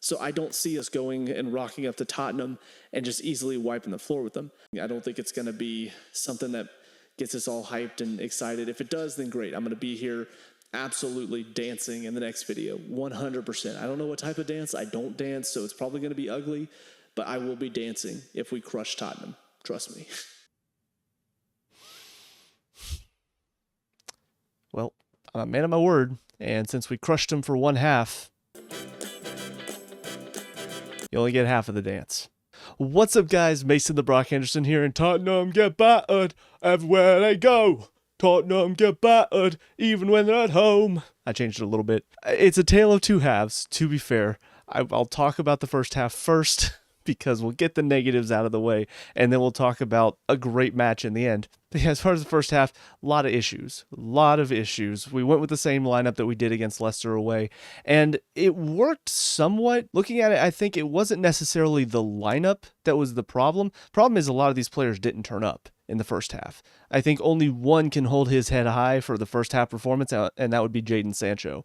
So I don't see us going and rocking up to Tottenham and just easily wiping the floor with them. I don't think it's going to be something that gets us all hyped and excited. If it does, then great. I'm going to be here absolutely dancing in the next video, 100%. I don't know what type of dance. I don't dance, so it's probably going to be ugly, but I will be dancing if we crush Tottenham. Trust me. Well, I'm a man of my word, and since we crushed him for one half, you only get half of the dance. What's up, guys? Mason the Brock Henderson here, and Tottenham get battered everywhere they go. Tottenham get battered even when they're at home. I changed it a little bit. It's a tale of two halves, to be fair. I'll talk about the first half first because we'll get the negatives out of the way, and then we'll talk about a great match in the end. But yeah, as far as the first half, a lot of issues. We went with the same lineup that we did against Leicester away, and it worked somewhat. Looking at it, I think it wasn't necessarily the lineup that was the problem. Problem is a lot of these players didn't turn up in the first half. I think only one can hold his head high for the first half performance, and that would be Jadon Sancho.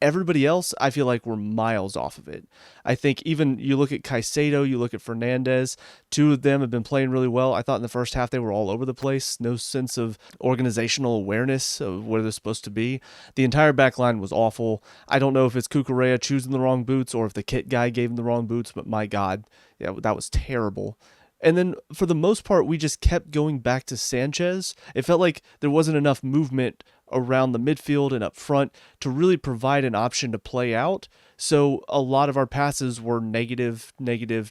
Everybody else, I feel like we're miles off of it. I think even you look at Caicedo, you look at Fernandes, two of them have been playing really well. I thought in the first half they were all over the place. No sense of organizational awareness of where they're supposed to be. The entire back line was awful. I don't know if it's Cucurella choosing the wrong boots or if the kit guy gave him the wrong boots, but my God, yeah, that was terrible. And then for the most part, we just kept going back to Sanchez. It felt like there wasn't enough movement around the midfield and up front to really provide an option to play out. So a lot of our passes were negative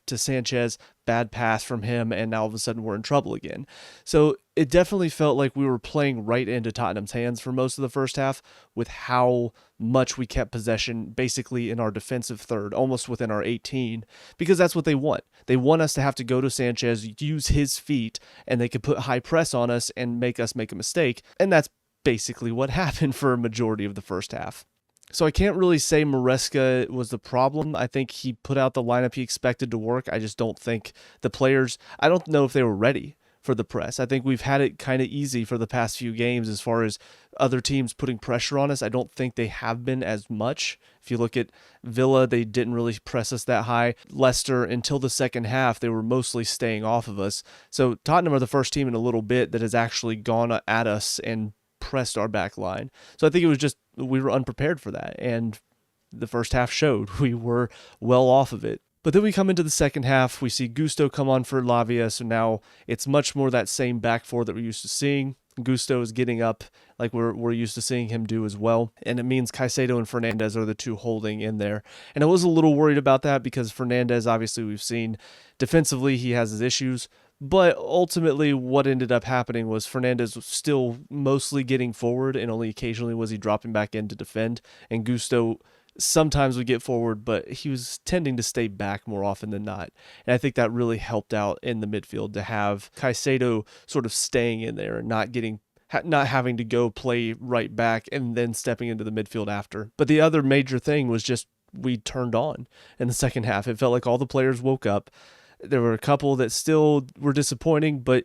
to Sanchez, bad pass from him, and now all of a sudden we're in trouble again. So it definitely felt like we were playing right into Tottenham's hands for most of the first half with how much we kept possession basically in our defensive third, almost within our 18, because that's what they want. They want us to have to go to Sanchez, use his feet, and they could put high press on us and make us make a mistake, and that's basically what happened for a majority of the first half. So I can't really say Maresca was the problem. I think he put out the lineup he expected to work. I just don't think the players, I don't know if they were ready for the press. I think we've had it kind of easy for the past few games as far as other teams putting pressure on us. I don't think they have been as much. If you look at Villa, they didn't really press us that high. Leicester, until the second half, they were mostly staying off of us. So Tottenham are the first team in a little bit that has actually gone at us and pressed our back line. So I think it was just we were unprepared for that, and the first half showed we were well off of it. But then we come into the second half, we see Gusto come on for Lavia, so now it's much more that same back four that we're used to seeing. Gusto is getting up like we're used to seeing him do as well, and it means Caicedo and Fernandes are the two holding in there. And I was a little worried about that because Fernandes, obviously we've seen defensively he has his issues, but ultimately what ended up happening was Fernandes was still mostly getting forward and only occasionally was he dropping back in to defend, and Gusto sometimes would get forward, but he was tending to stay back more often than not. And I think that really helped out in the midfield to have Caicedo sort of staying in there and not having to go play right back and then stepping into the midfield after. But the other major thing was just we turned on in the second half. It felt like all the players woke up. There were a couple that still were disappointing, but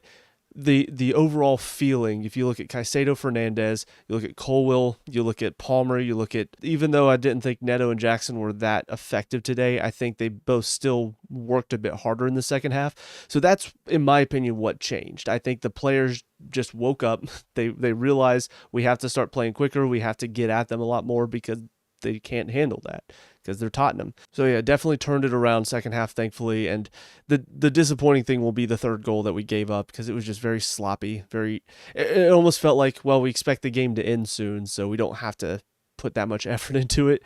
the overall feeling, if you look at Caicedo, Fernandes, you look at Colwill, you look at Palmer, you look at, even though I didn't think Neto and Jackson were that effective today, I think they both still worked a bit harder in the second half. So that's, in my opinion, what changed. I think the players just woke up. They realized we have to start playing quicker. We have to get at them a lot more because they can't handle that because they're Tottenham. So yeah, definitely turned it around second half, thankfully. And the disappointing thing will be the third goal that we gave up because it was just very sloppy. It almost felt like, well, we expect the game to end soon, so we don't have to put that much effort into it.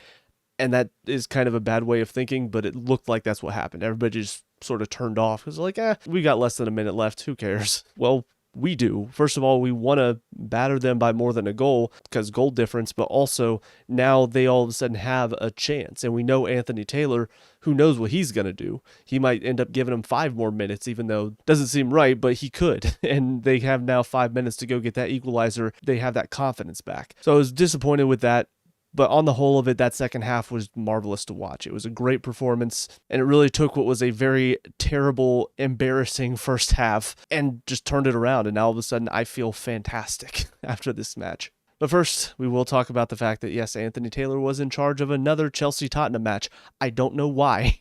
And that is kind of a bad way of thinking, but it looked like that's what happened. Everybody just sort of turned off. It was like, we got less than a minute left. Who cares? Well, we do. First of all, we want to batter them by more than a goal because goal difference, but also now they all of a sudden have a chance. And we know Anthony Taylor, who knows what he's going to do. He might end up giving them 5 more minutes, even though it doesn't seem right, but he could. And they have now 5 minutes to go get that equalizer. They have that confidence back. So I was disappointed with that. But on the whole of it, that second half was marvelous to watch. It was a great performance, and it really took what was a very terrible, embarrassing first half and just turned it around. And now all of a sudden, I feel fantastic after this match. But first, we will talk about the fact that, yes, Anthony Taylor was in charge of another Chelsea-Tottenham match. I don't know why.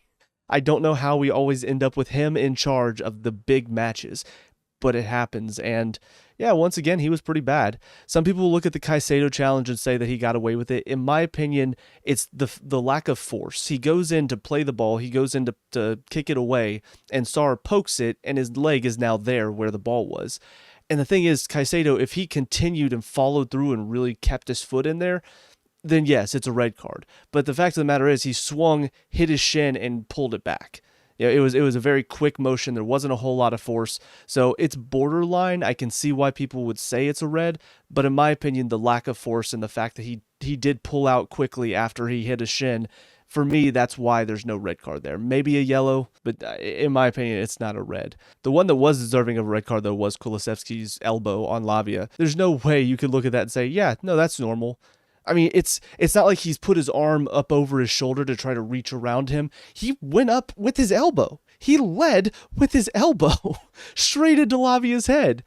I don't know how we always end up with him in charge of the big matches, but it happens. And yeah, once again, he was pretty bad. Some people look at the Caicedo challenge and say that he got away with it. In my opinion, it's the lack of force. He goes in to play the ball, he goes in to kick it away, and Sarr pokes it, and his leg is now there where the ball was. And the thing is, Caicedo, if he continued and followed through and really kept his foot in there, then yes, it's a red card. But the fact of the matter is, he swung, hit his shin, and pulled it back. Yeah, it was a very quick motion. There wasn't a whole lot of force. So it's borderline. I can see why people would say it's a red, but in my opinion, the lack of force and the fact that he did pull out quickly after he hit a shin, for me, that's why there's no red card there. Maybe a yellow, but in my opinion, it's not a red. The one that was deserving of a red card, though, was Kulusevski's elbow on Lavia. There's no way you could look at that and say, yeah, no, that's normal. I mean, it's not like he's put his arm up over his shoulder to try to reach around him. He went up with his elbow. He led with his elbow straight into Lavia's head.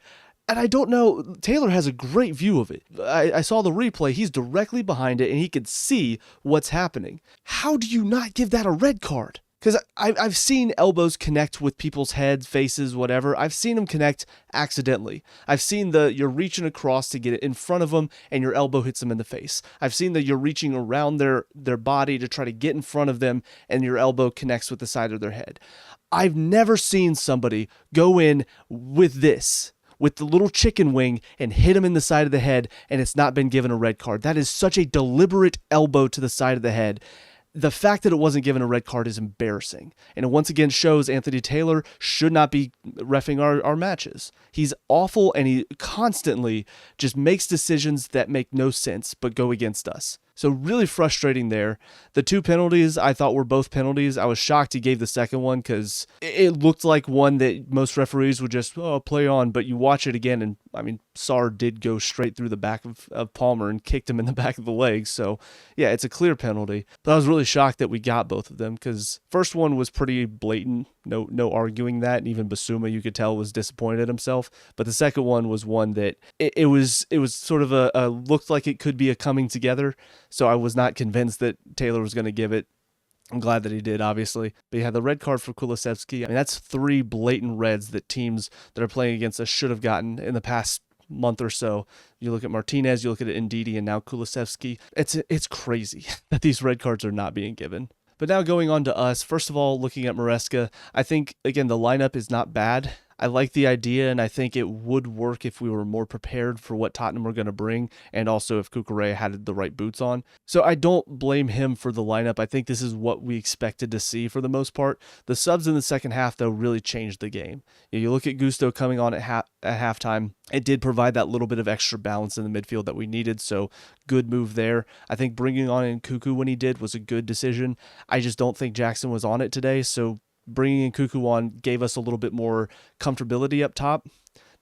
And I don't know, Taylor has a great view of it. I saw the replay. He's directly behind it, and he could see what's happening. How do you not give that a red card? Because I've seen elbows connect with people's heads, faces, whatever. I've seen them connect accidentally. I've seen you're reaching across to get it in front of them and your elbow hits them in the face. I've seen that you're reaching around their body to try to get in front of them and your elbow connects with the side of their head. I've never seen somebody go in with the little chicken wing and hit him in the side of the head and it's not been given a red card. That is such a deliberate elbow to the side of the head. The fact that it wasn't given a red card is embarrassing. And it once again shows Anthony Taylor should not be reffing our matches. He's awful and he constantly just makes decisions that make no sense but go against us. So really frustrating there. The two penalties I thought were both penalties. I was shocked he gave the second one because it looked like one that most referees would just play on. But you watch it again and I mean, Sarr did go straight through the back of Palmer and kicked him in the back of the leg. So yeah, it's a clear penalty. But I was really shocked that we got both of them because first one was pretty blatant. No arguing that. And even Basuma, you could tell, was disappointed in himself. But the second one was one that it was sort of a looked like it could be a coming together. So I was not convinced that Taylor was going to give it. I'm glad that he did, obviously. But yeah, the red card for Kulusevski. I mean, that's 3 blatant reds that teams that are playing against us should have gotten in the past month or so. You look at Martinez, you look at Ndidi, and now Kulusevski. It's crazy that these red cards are not being given. But now going on to us, first of all, looking at Maresca, I think, again, the lineup is not bad. I like the idea, and I think it would work if we were more prepared for what Tottenham were going to bring, and also if Cucurella had the right boots on. So I don't blame him for the lineup. I think this is what we expected to see for the most part. The subs in the second half, though, really changed the game. You look at Gusto coming on at halftime. It did provide that little bit of extra balance in the midfield that we needed, so good move there. I think bringing on in Cuckoo when he did was a good decision. I just don't think Jackson was on it today, so bringing in Cuckoo on gave us a little bit more comfortability up top.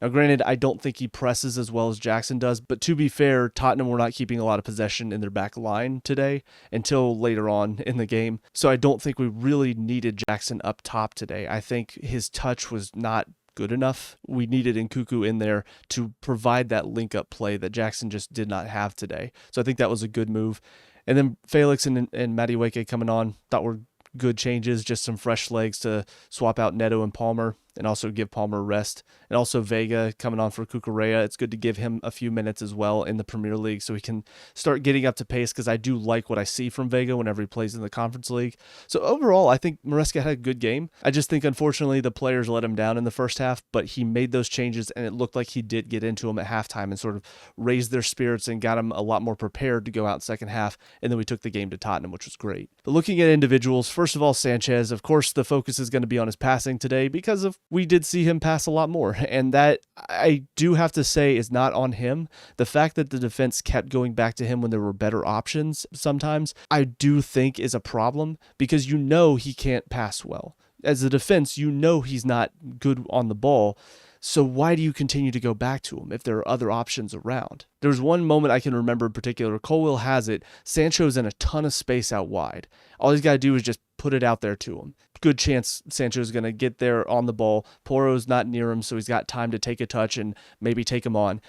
Now, granted, I don't think he presses as well as Jackson does, but to be fair, Tottenham were not keeping a lot of possession in their back line today until later on in the game. So I don't think we really needed Jackson up top today. I think his touch was not good enough. We needed Nkuku in there to provide that link-up play that Jackson just did not have today. So I think that was a good move. And then Felix and Madueke coming on, thought were good changes, just some fresh legs to swap out Neto and Palmer and also give Palmer a rest. And also Vega coming on for Cucurella. It's good to give him a few minutes as well in the Premier League so he can start getting up to pace because I do like what I see from Vega whenever he plays in the Conference League. So overall, I think Maresca had a good game. I just think, unfortunately, the players let him down in the first half, but he made those changes and it looked like he did get into them at halftime and sort of raised their spirits and got them a lot more prepared to go out in the second half. And then we took the game to Tottenham, which was great. But looking at individuals, first of all, Sanchez, of course, the focus is going to be on his passing today because we did see him pass a lot more. And that, I do have to say, is not on him. The fact that the defense kept going back to him when there were better options sometimes, I do think is a problem because you know he can't pass well. As a defense, you know he's not good on the ball. So why do you continue to go back to him if there are other options around? There was one moment I can remember in particular. Colwill has it. Sancho's in a ton of space out wide. All he's got to do is just put it out there to him. Good chance Sancho's going to get there on the ball. Poro's not near him, so he's got time to take a touch and maybe take him on.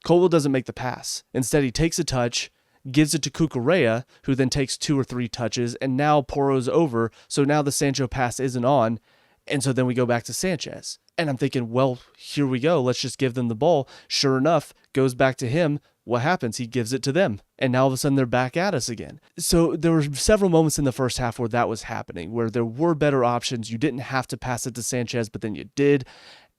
Colwill doesn't make the pass. Instead, he takes a touch, gives it to Cucurella, who then takes 2 or 3 touches, and now Porro's over, so now the Sancho pass isn't on, and so then we go back to Sanchez. And I'm thinking, well, here we go. Let's just give them the ball. Sure enough, goes back to him. What happens? He gives it to them. And now all of a sudden they're back at us again. So there were several moments in the first half where that was happening, where there were better options. You didn't have to pass it to Sanchez, but then you did.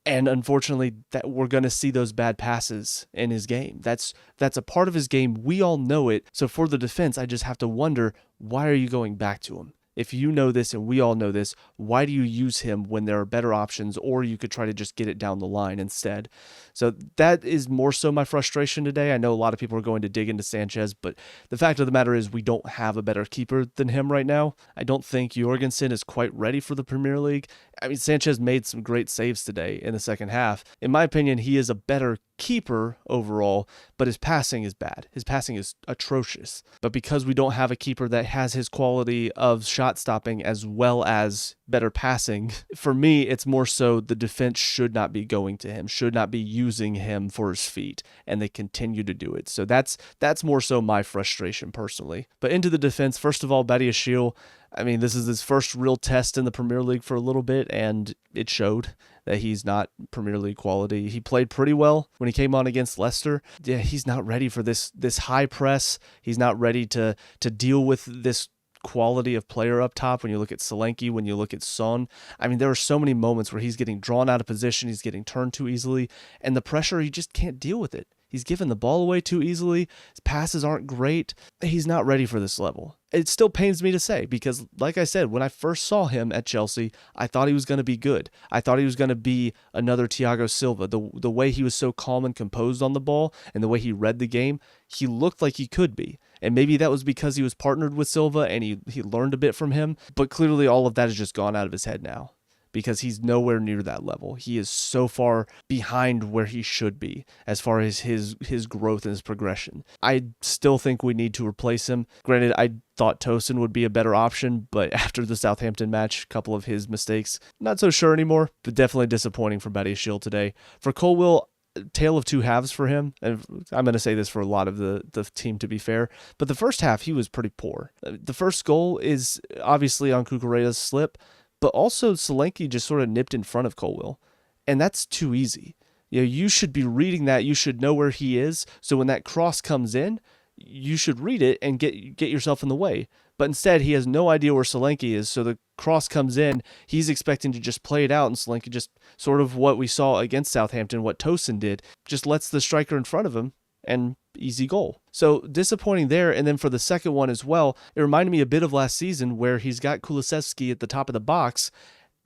And unfortunately, that we're going to see those bad passes in his game. That's a part of his game. We all know it. So for the defense, I just have to wonder, why are you going back to him? If you know this and we all know this, why do you use him when there are better options, or you could try to just get it down the line instead? So that is more so my frustration today. I know a lot of people are going to dig into Sanchez, but the fact of the matter is we don't have a better keeper than him right now. I don't think Jorgensen is quite ready for the Premier League. I mean, Sanchez made some great saves today in the second half. In my opinion, he is a better keeper overall, but his passing is bad. His passing is atrocious. But because we don't have a keeper that has his quality of shot stopping as well as better passing, for me, it's more so the defense should not be going to him, should not be using him for his feet, and they continue to do it. So that's more so my frustration personally. But into the defense, first of all, Badiashile, I mean, this is his first real test in the Premier League for a little bit, and it showed that he's not Premier League quality. He played pretty well when he came on against Leicester. Yeah, he's not ready for this high press. He's not ready to deal with this quality of player up top. When you look at Solanke, when you look at Son, I mean, there are so many moments where he's getting drawn out of position, he's getting turned too easily, and the pressure, he just can't deal with it. He's giving the ball away too easily. His passes aren't great. He's not ready for this level. It still pains me to say because, like I said, when I first saw him at Chelsea, I thought he was going to be good. I thought he was going to be another Thiago Silva. The way he was so calm and composed on the ball and the way he read the game, he looked like he could be. And maybe that was because he was partnered with Silva and he learned a bit from him. But clearly all of that has just gone out of his head now, because he's nowhere near that level. He is so far behind where he should be as far as his growth and his progression. I still think we need to replace him. Granted, I thought Tosin would be a better option, but after the Southampton match, a couple of his mistakes, not so sure anymore, but definitely disappointing for Badiashile today. For Colwill, tale of two halves for him, and I'm going to say this for a lot of the team, to be fair, but the first half he was pretty poor. The first goal is obviously on Cucurella's slip, but also Solanke just sort of nipped in front of Colwill, and that's too easy. You know, you should be reading that. You should know where he is, so when that cross comes in, you should read it and get yourself in the way. But instead, he has no idea where Solanke is, so the cross comes in. He's expecting to just play it out, and Solanke just sort of what we saw against Southampton, what Tosin did, just lets the striker in front of him, and easy goal. So disappointing there. And then for the second one as well, it reminded me a bit of last season where he's got Kulusevski at the top of the box,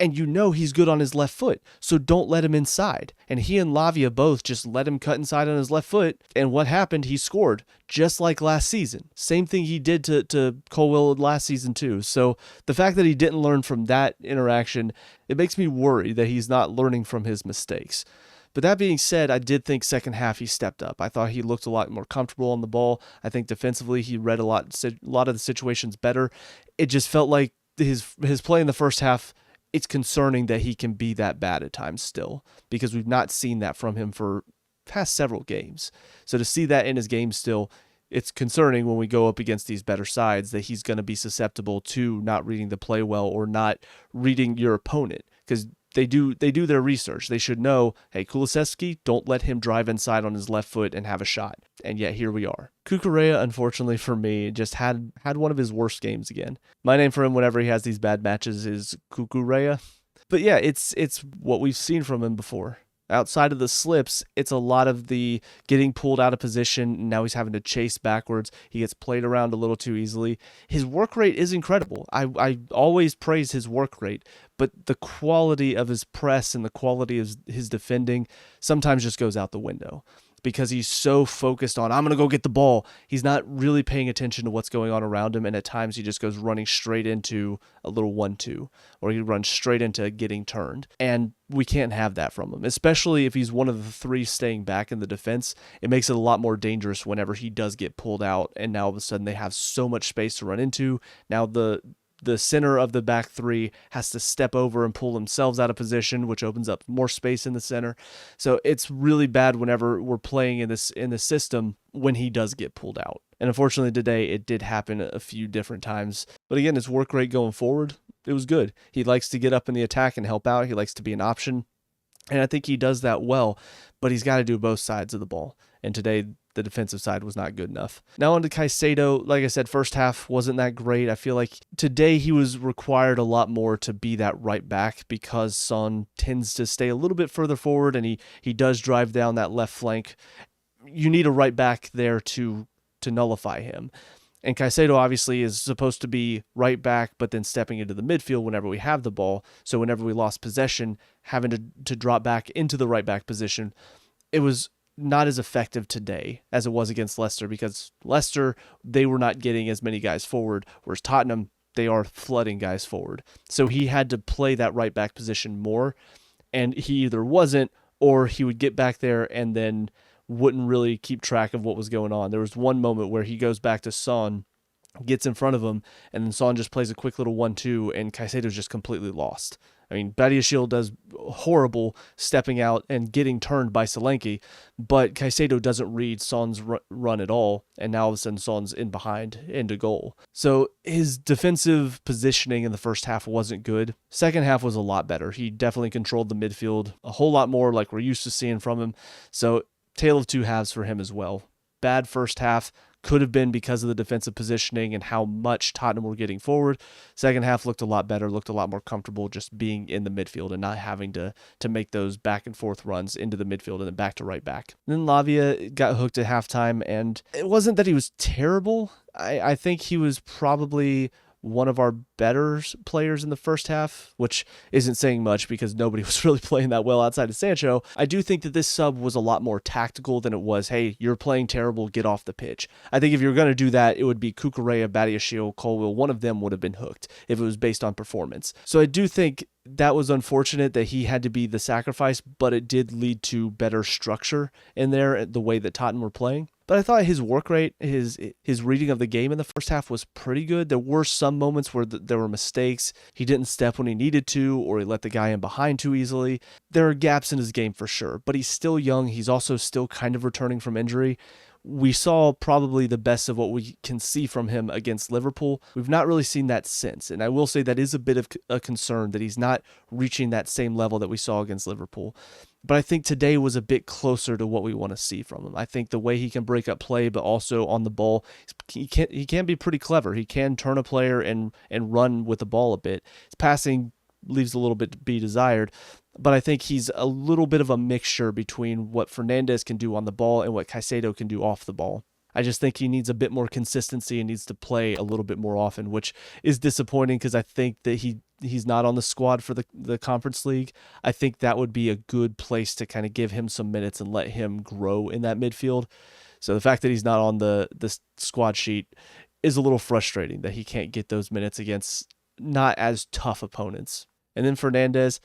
and you know he's good on his left foot, so don't let him inside. And he and Lavia both just let him cut inside on his left foot, and what happened? He scored, just like last season. Same thing he did to Colwill last season too. So the fact that he didn't learn from that interaction, it makes me worry that he's not learning from his mistakes. But that being said, I did think second half he stepped up. I thought he looked a lot more comfortable on the ball. I think defensively he read a lot of the situations better. It just felt like his play in the first half, it's concerning that he can be that bad at times still, because we've not seen that from him for past several games. So to see that in his game still, it's concerning when we go up against these better sides that he's going to be susceptible to not reading the play well or not reading your opponent, because they do their research. They should know, hey, Kulusevski, don't let him drive inside on his left foot and have a shot. And yet here we are. Cucurella, unfortunately for me, just had one of his worst games again. My name for him whenever he has these bad matches is Cucurella. But yeah, it's what we've seen from him before. Outside of the slips, it's a lot of the getting pulled out of position. Now he's having to chase backwards. He gets played around a little too easily. His work rate is incredible. I always praise his work rate, but the quality of his press and the quality of his defending sometimes just goes out the window, because he's so focused on, I'm going to go get the ball. He's not really paying attention to what's going on around him, and at times he just goes running straight into a little 1-2, or he runs straight into getting turned. And we can't have that from him, especially if he's one of the three staying back in the defense. It makes it a lot more dangerous whenever he does get pulled out, and now all of a sudden they have so much space to run into. Now the center of the back three has to step over and pull themselves out of position, which opens up more space in the center. So it's really bad whenever we're playing in this system when he does get pulled out. And unfortunately today it did happen a few different times. But again, his work rate going forward, it was good. He likes to get up in the attack and help out. He likes to be an option. And I think he does that well, but he's got to do both sides of the ball. And today, the defensive side was not good enough. Now on to Caicedo. Like I said, first half wasn't that great. I feel like today he was required a lot more to be that right back because Son tends to stay a little bit further forward and he does drive down that left flank. You need a right back there to nullify him. And Caicedo obviously is supposed to be right back, but then stepping into the midfield whenever we have the ball. So whenever we lost possession, having to drop back into the right back position, it was not as effective today as it was against Leicester, because Leicester, they were not getting as many guys forward, whereas Tottenham, they are flooding guys forward. So he had to play that right back position more, and he either wasn't, or he would get back there and then wouldn't really keep track of what was going on. There was one moment where he goes back to Son, gets in front of him, and then Son just plays a quick little 1-2, and Caicedo's just completely lost. I mean, Badiashile does horrible stepping out and getting turned by Solanke, but Caicedo doesn't read Son's run at all, and now all of a sudden Son's in behind into goal. So his defensive positioning in the first half wasn't good. Second half was a lot better. He definitely controlled the midfield a whole lot more like we're used to seeing from him. So tale of two halves for him as well. Bad first half, could have been because of the defensive positioning and how much Tottenham were getting forward. Second half looked a lot better, looked a lot more comfortable just being in the midfield and not having to make those back and forth runs into the midfield and then back to right back. And then Lavia got hooked at halftime, and it wasn't that he was terrible. I think he was probably one of our better players in the first half, which isn't saying much because nobody was really playing that well outside of Sancho. I do think that this sub was a lot more tactical than it was, hey, you're playing terrible, get off the pitch. I think if you're going to do that, it would be Cucurella, Badiashile, Colwill. One of them would have been hooked if it was based on performance. So I do think that was unfortunate that he had to be the sacrifice, but it did lead to better structure in there, the way that Tottenham were playing. But I thought his work rate, his reading of the game in the first half was pretty good. There were some moments where there were mistakes. He didn't step when he needed to, or he let the guy in behind too easily. There are gaps in his game for sure, but he's still young. He's also still kind of returning from injury. We saw probably the best of what we can see from him against Liverpool. We've not really seen that since, and I will say that is a bit of a concern that he's not reaching that same level that we saw against Liverpool. But I think today was a bit closer to what we want to see from him. I think the way he can break up play, but also on the ball, he can be pretty clever. He can turn a player and run with the ball a bit. His passing leaves a little bit to be desired, but I think he's a little bit of a mixture between what Fernandes can do on the ball and what Caicedo can do off the ball. I just think he needs a bit more consistency and needs to play a little bit more often, which is disappointing because I think that he's not on the squad for the Conference League. I think that would be a good place to kind of give him some minutes and let him grow in that midfield. So the fact that he's not on the squad sheet is a little frustrating, that he can't get those minutes against not as tough opponents. And then Fernandes,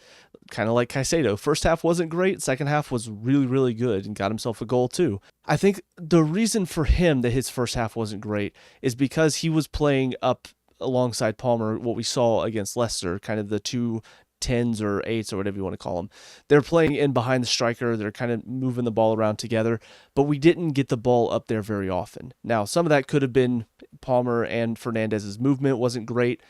kind of like Caicedo, first half wasn't great, second half was really, really good and got himself a goal too. I think the reason for him that his first half wasn't great is because he was playing up alongside Palmer, what we saw against Leicester, kind of the two 10s or 8s or whatever you want to call them. They're playing in behind the striker, they're kind of moving the ball around together, but we didn't get the ball up there very often. Now, some of that could have been Palmer and Fernandez's movement wasn't great,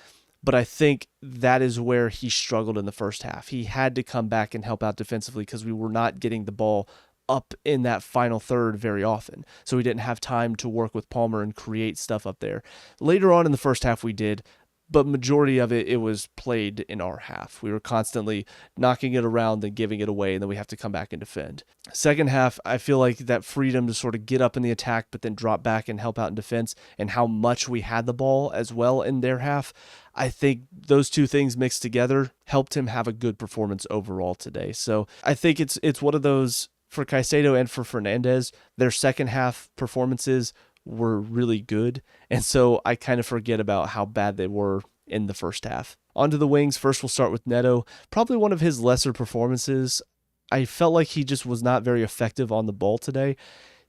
but I think that is where he struggled in the first half. He had to come back and help out defensively because we were not getting the ball up in that final third very often. So we didn't have time to work with Palmer and create stuff up there. Later on in the first half we did, but majority of it was played in our half. We were constantly knocking it around and giving it away, and then we have to come back and defend. Second half, I feel like that freedom to sort of get up in the attack but then drop back and help out in defense, and how much we had the ball as well in their half, I think those two things mixed together helped him have a good performance overall today. So I think it's one of those, for Caicedo and for Fernandes, their second half performances were really good, and so I kind of forget about how bad they were in the first half. Onto the wings. First, we'll start with Neto. Probably one of his lesser performances. I felt like he just was not very effective on the ball today.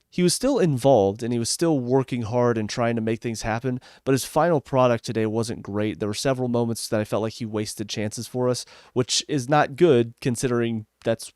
He was still involved, and he was still working hard and trying to make things happen, but his final product today wasn't great. There were several moments that I felt like he wasted chances for us, which is not good considering that's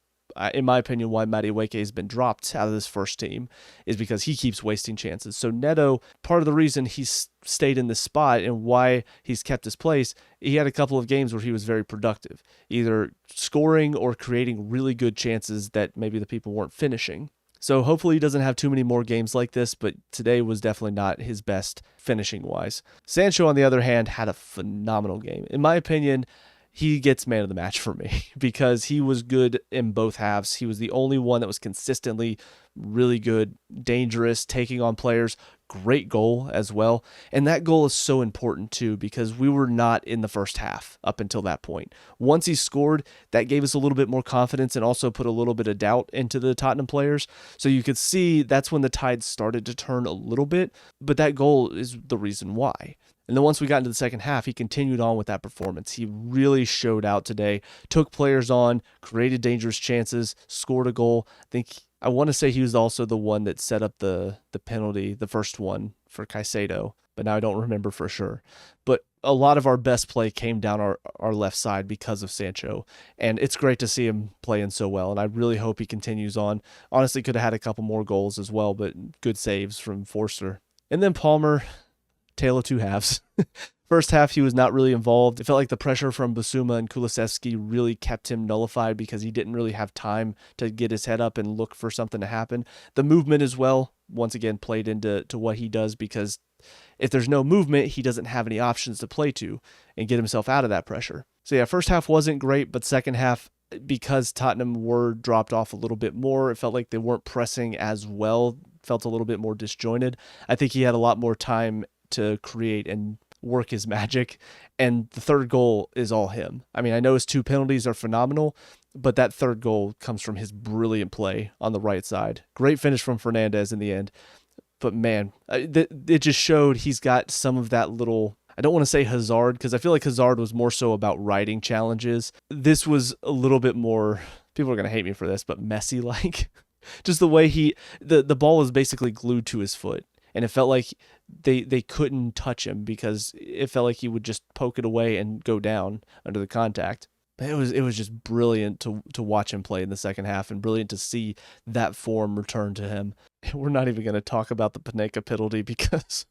in my opinion, why Madueke has been dropped out of this first team is because he keeps wasting chances. So Neto, part of the reason he's stayed in this spot and why he's kept his place, he had a couple of games where he was very productive, either scoring or creating really good chances that maybe the people weren't finishing. So hopefully he doesn't have too many more games like this, but today was definitely not his best finishing-wise. Sancho, on the other hand, had a phenomenal game. In my opinion, he gets man of the match for me because he was good in both halves. He was the only one that was consistently really good, dangerous, taking on players. Great goal as well. And that goal is so important too because we were not in the first half up until that point. Once he scored, that gave us a little bit more confidence and also put a little bit of doubt into the Tottenham players. So you could see that's when the tide started to turn a little bit, but that goal is the reason why. And then once we got into the second half, he continued on with that performance. He really showed out today, took players on, created dangerous chances, scored a goal. I want to say he was also the one that set up the penalty, the first one for Caicedo, but now I don't remember for sure. But a lot of our best play came down our left side because of Sancho, and it's great to see him playing so well, and I really hope he continues on. Honestly, could have had a couple more goals as well, but good saves from Forster. And then Palmer, tale of two halves. First half, he was not really involved. It felt like the pressure from Basuma and Kulusevski really kept him nullified because he didn't really have time to get his head up and look for something to happen. The movement as well, once again, played into what he does because if there's no movement, he doesn't have any options to play to and get himself out of that pressure. So yeah, first half wasn't great, but second half, because Tottenham were dropped off a little bit more, it felt like they weren't pressing as well, felt a little bit more disjointed. I think he had a lot more time to create and work his magic, and the third goal is all him. I mean, I know his two penalties are phenomenal, but that third goal comes from his brilliant play on the right side. Great finish from Fernandez in the end, but man, it just showed he's got some of that little, I don't want to say Hazard, because I feel like Hazard was more so about riding challenges. This was a little bit more, people are going to hate me for this, but Messi-like. Just the way the ball was basically glued to his foot. And it felt like they couldn't touch him because it felt like he would just poke it away and go down under the contact. But it was just brilliant to watch him play in the second half and brilliant to see that form return to him. We're not even going to talk about the Panenka penalty because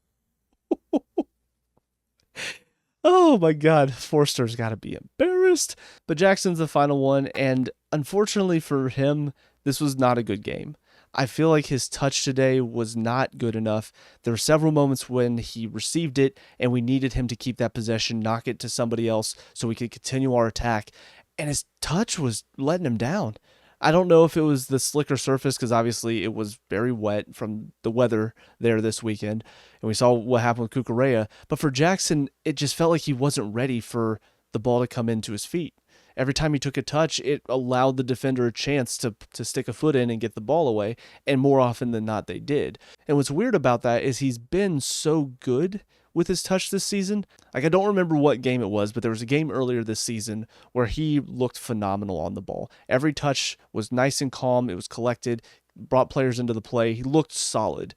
oh my God, Forster's got to be embarrassed. But Jackson's the final one, and unfortunately for him, this was not a good game. I feel like his touch today was not good enough. There were several moments when he received it and we needed him to keep that possession, knock it to somebody else so we could continue our attack. And his touch was letting him down. I don't know if it was the slicker surface because obviously it was very wet from the weather there this weekend. And we saw what happened with Cucurella. But for Jackson, it just felt like he wasn't ready for the ball to come into his feet. Every time he took a touch, it allowed the defender a chance to stick a foot in and get the ball away, and more often than not, they did. And what's weird about that is he's been so good with his touch this season. Like, I don't remember what game it was, but there was a game earlier this season where he looked phenomenal on the ball. Every touch was nice and calm. It was collected, brought players into the play. He looked solid.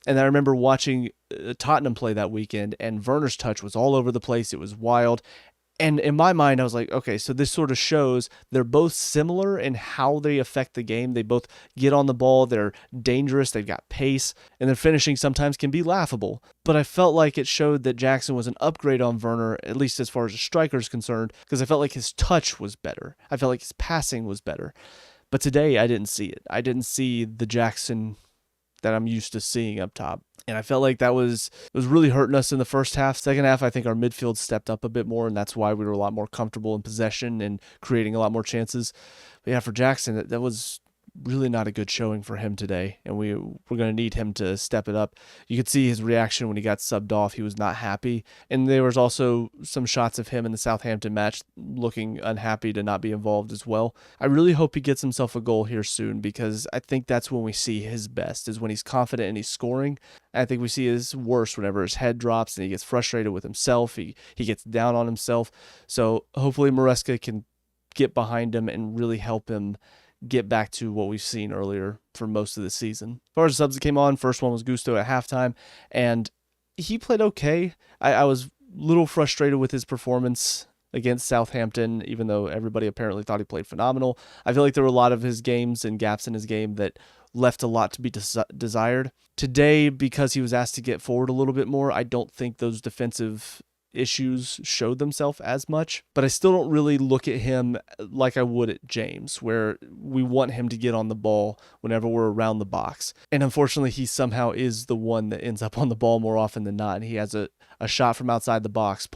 And I remember watching Tottenham play that weekend, and Werner's touch was all over the place. It was wild. And in my mind, I was like, okay, so this sort of shows they're both similar in how they affect the game. They both get on the ball. They're dangerous. They've got pace. And their finishing sometimes can be laughable. But I felt like it showed that Jackson was an upgrade on Werner, at least as far as a striker is concerned, because I felt like his touch was better. I felt like his passing was better. But today, I didn't see it. I didn't see the Jackson that I'm used to seeing up top. And I felt like it was really hurting us in the first half. Second half, I think our midfield stepped up a bit more, and that's why we were a lot more comfortable in possession and creating a lot more chances. But yeah, for Jackson, that was really not a good showing for him today, and we're going to need him to step it up. You could see his reaction when he got subbed off. He was not happy, and there was also some shots of him in the Southampton match looking unhappy to not be involved as well. I really hope he gets himself a goal here soon, because I think that's when we see his best, is when he's confident and he's scoring. I think we see his worst whenever his head drops and he gets frustrated with himself. He gets down on himself. So hopefully Maresca can get behind him and really help him get back to what we've seen earlier for most of the season. As far as the subs that came on, first one was Gusto at halftime, and he played okay. I was a little frustrated with his performance against Southampton, even though everybody apparently thought he played phenomenal. I feel like there were a lot of his games and gaps in his game that left a lot to be desired. Today, because he was asked to get forward a little bit more, I don't think those defensive issues showed themselves as much, but I still don't really look at him like I would at James, where we want him to get on the ball whenever we're around the box. And unfortunately, he somehow is the one that ends up on the ball more often than not. And he has a shot from outside the box.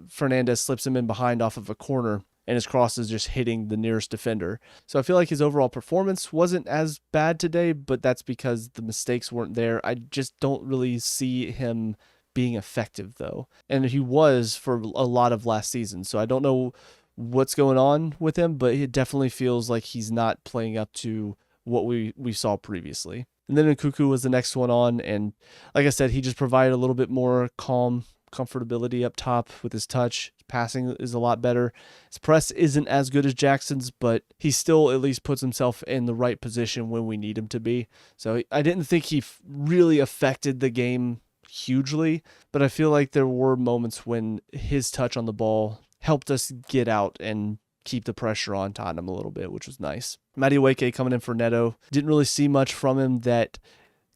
Fernandez slips him in behind off of a corner, and his cross is just hitting the nearest defender. So I feel like his overall performance wasn't as bad today, but that's because the mistakes weren't there. I just don't really see him being effective, though. And he was for a lot of last season. So I don't know what's going on with him, but it definitely feels like he's not playing up to what we saw previously. And then Nkuku was the next one on. And like I said, he just provided a little bit more calm comfortability up top with his touch. His passing is a lot better. His press isn't as good as Jackson's, but he still at least puts himself in the right position when we need him to be. So I didn't think he really affected the game hugely, but I feel like there were moments when his touch on the ball helped us get out and keep the pressure on Tottenham a little bit, which was nice. Madueke coming in for Neto. Didn't really see much from him that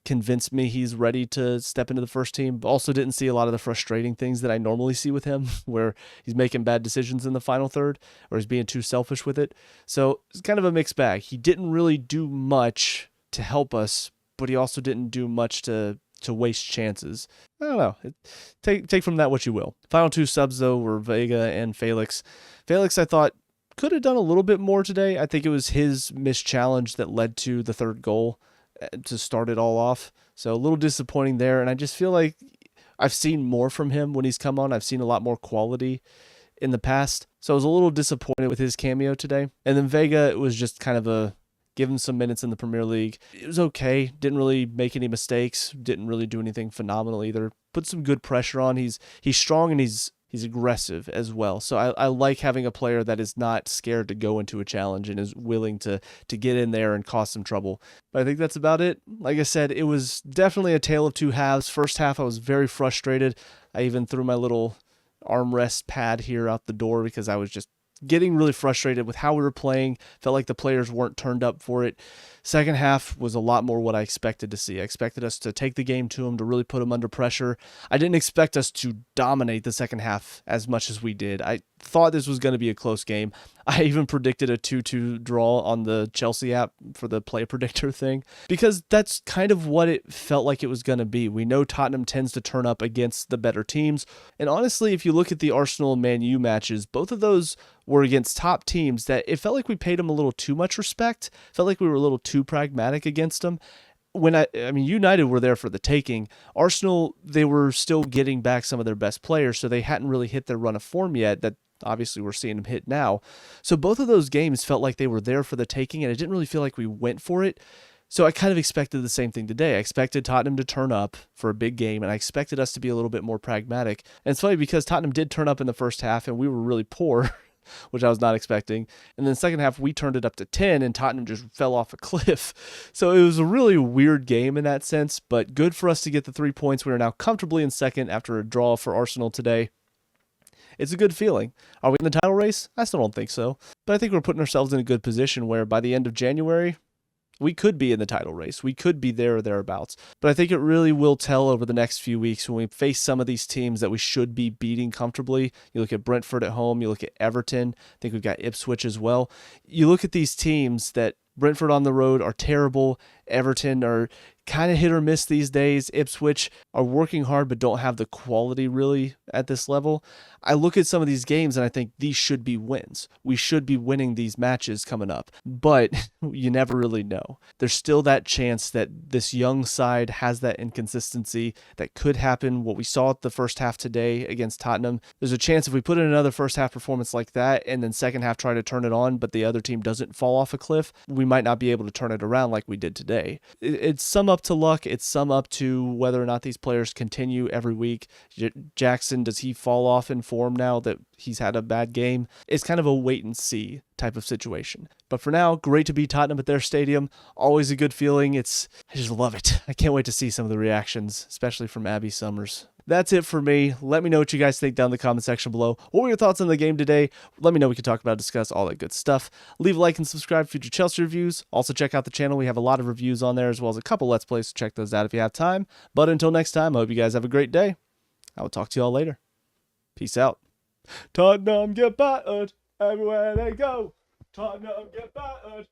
convinced me he's ready to step into the first team, but also didn't see a lot of the frustrating things that I normally see with him, where he's making bad decisions in the final third or he's being too selfish with it. So it's kind of a mixed bag. He didn't really do much to help us, but he also didn't do much to waste chances. I don't know. Take from that what you will. Final two subs, though, were Vega and Felix. Felix, I thought, could have done a little bit more today. I think it was his missed challenge that led to the third goal to start it all off. So a little disappointing there. And I just feel like I've seen more from him when he's come on. I've seen a lot more quality in the past. So I was a little disappointed with his cameo today. And then Vega, it was just kind of give him some minutes in the Premier League. It was okay. Didn't really make any mistakes. Didn't really do anything phenomenal either. Put some good pressure on. He's strong and he's aggressive as well. So I like having a player that is not scared to go into a challenge and is willing to get in there and cause some trouble. But I think that's about it. Like I said, it was definitely a tale of two halves. First half, I was very frustrated. I even threw my little armrest pad here out the door because I was just getting really frustrated with how we were playing. Felt like the players weren't turned up for it. Second half was a lot more what I expected to see. I expected us to take the game to them, to really put them under pressure. I didn't expect us to dominate the second half as much as we did. I thought this was going to be a close game. I even predicted a 2-2 draw on the Chelsea app for the play predictor thing, because that's kind of what it felt like it was going to be. We know Tottenham tends to turn up against the better teams. And honestly, if you look at the Arsenal-Man U matches, both of those were against top teams that it felt like we paid them a little too much respect. Felt like we were a little too pragmatic against them. When I mean, United were there for the taking. Arsenal, they were still getting back some of their best players, so they hadn't really hit their run of form yet that obviously we're seeing them hit now. So both of those games felt like they were there for the taking, and it didn't really feel like we went for it. So I kind of expected the same thing today. I expected Tottenham to turn up for a big game, and I expected us to be a little bit more pragmatic. And it's funny because Tottenham did turn up in the first half, and we were really poor, which I was not expecting. And then the second half, we turned it up to 10, and Tottenham just fell off a cliff. So it was a really weird game in that sense, but good for us to get the 3 points. We are now comfortably in second after a draw for Arsenal today. It's a good feeling. Are we in the title race? I still don't think so. But I think we're putting ourselves in a good position where by the end of January, we could be in the title race. We could be there or thereabouts. But I think it really will tell over the next few weeks when we face some of these teams that we should be beating comfortably. You look at Brentford at home. You look at Everton. I think we've got Ipswich as well. You look at these teams that Brentford on the road are terrible. Everton are kind of hit or miss these days. Ipswich are working hard but don't have the quality really at this level. I look at some of these games and I think these should be wins. We should be winning these matches coming up, but you never really know. There's still that chance that this young side has that inconsistency that could happen. What we saw at the first half today against Tottenham, there's a chance if we put in another first half performance like that and then second half try to turn it on, but the other team doesn't fall off a cliff, we might not be able to turn it around like we did today. It's some up to luck. It's some up to whether or not these players continue every week. Jackson, does he fall off in form now that he's had a bad game? It's kind of a wait and see. type of situation. But for now, great to beat Tottenham at their stadium. Always a good feeling. I just love it. I can't wait to see some of the reactions, especially from Abby Summers. That's it for me. Let me know what you guys think down in the comment section below. What were your thoughts on the game today? Let me know. We can talk about, discuss all that good stuff. Leave a like and subscribe for future Chelsea reviews. Also check out the channel. We have a lot of reviews on there as well as a couple Let's Plays, so check those out if you have time. But until next time, I hope you guys have a great day. I will talk to you all later. Peace out. Tottenham get battered everywhere they go. Tottenham get battered.